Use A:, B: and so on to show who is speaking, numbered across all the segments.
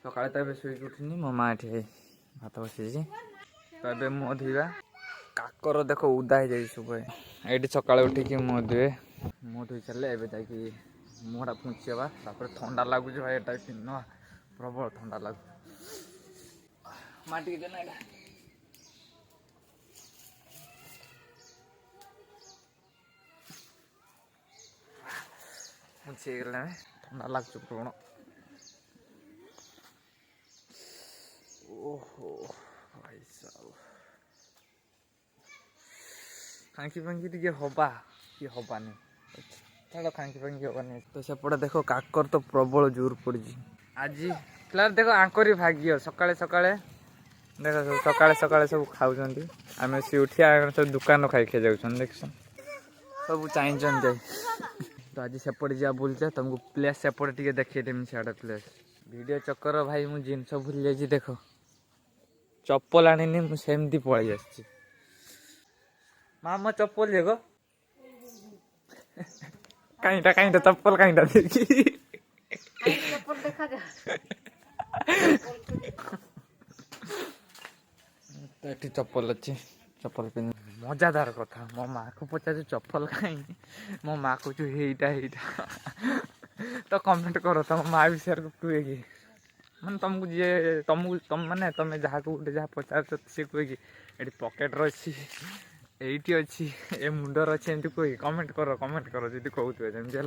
A: सकाଳେ तो ए शुक उठनी मो माँ ये भात बसई तो ए मुह धोवा काकर देख उदा हो जाए सब ये सका उठिकी मुह धुए मुह धोई सारे ए मुहटा पुंचवा ठंडा लगुच भाई एटा पिन प्रबल ठंडा लगुच माटी देना मुझेगला ठंडा लगुच प्रबल ओहो भाई साहब खांकी फांकी टे हवा कि हबानी चलो खांकी फांकी हबानी तो सेपटे देख काकर तो प्रबल जोर पड़ी आज फिलहाल देख आंकर भाग्य सकाळे सकाळे देख सकाळे सकाळे सब खाऊँ आम सी उठिया सब दुकान खाई खाई जाऊँ देख सब चाहन जाए तो आज सेपटे जा बुलचे तुमको प्लेस सेपटे टे देखदेमी सियाड़ प्लेस वीडियो चक्कर भाई मुझे जिनस भूल जाइए देख चप्पल आनी मुझे पलि आसी माँ मो चप्पल जे गो कहीं चप्पल कहीं देखी तो चप्पल अच्छी चप्पल पिन मजादार कथा मो माँ को पचार चप्पल कहीं मो माँ को तो कमेंट करो तो मो माँ विषय को कहे कि मैंने तुमको जी तुम मैंने तुम्हें जहाँ को गोटे जहाँ पचार सी कहे कि ये पकेट अच्छी एटी अच्छी ए मुंडर अच्छी एमती कहे कमेंट करो जी कहते जमी है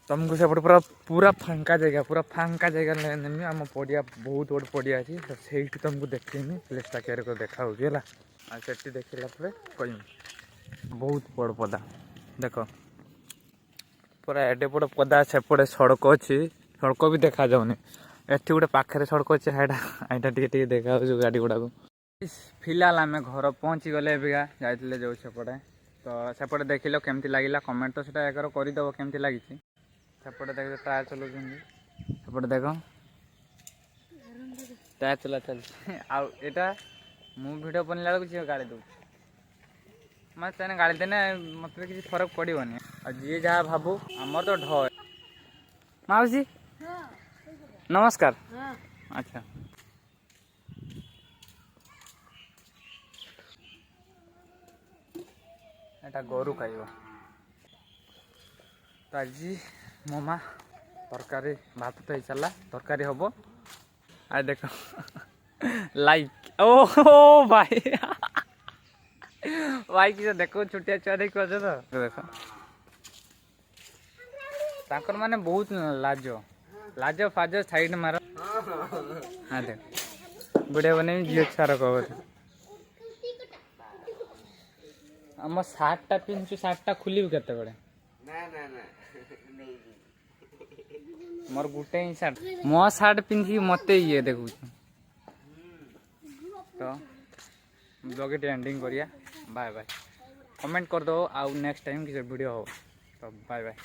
A: तुमको सेपटे पूरा फांका जगह नेमी आम पड़िया बहुत बड़ पड़िया अच्छी तो से तुमको देखेमी प्लेसटा केयर कर देखा होगा से देखला कह बहुत बड़ पदा देख पूरा एडे बड़ पदा सेपटे सड़क अच्छी सड़क भी देखा जाऊनी एटी गोटे पाखे सड़क अच्छे हाईटा टे देखा गाड़ी गुड़ा को फिलहाल आम घर पहुँची गले एबिका जाइए जो सेपटे तो सेपटे देख लो केमती लगे कमेंट तो सीटा एगार करदेव केमती लगी सेपटे देख टायर चलाऊँ सेपटे देख टायर चला चलती आटा मु भिड बनला बेलू गाड़ी दूँ मत गाड़ी देने मत किसी फरक पड़ोनी जी जहाँ भावु आमर तो ढ माउसी नमस्कार अच्छा एटा गोरु खाइब तो आज मो माँ तरकारी भात तो सारा तरकारी हम आ देख लाइक ओ भाई भाई कि देखो छोटिया छुआ देख तो देख ताकर माने बहुत लाज फाज साइड मार हाँ देख बुढ़िया बने झील छार कह आम सार्टा पिंधु सार्टा खुल के मोर गुटे ही सार्ट मो सार्ट पिंधि मत ये देखु तो ब्लॉग एंडिंग करिया बाय बाय कमेंट कर दो आउ नेक्स्ट टाइम किसी वीडियो हो तो बाय बाय।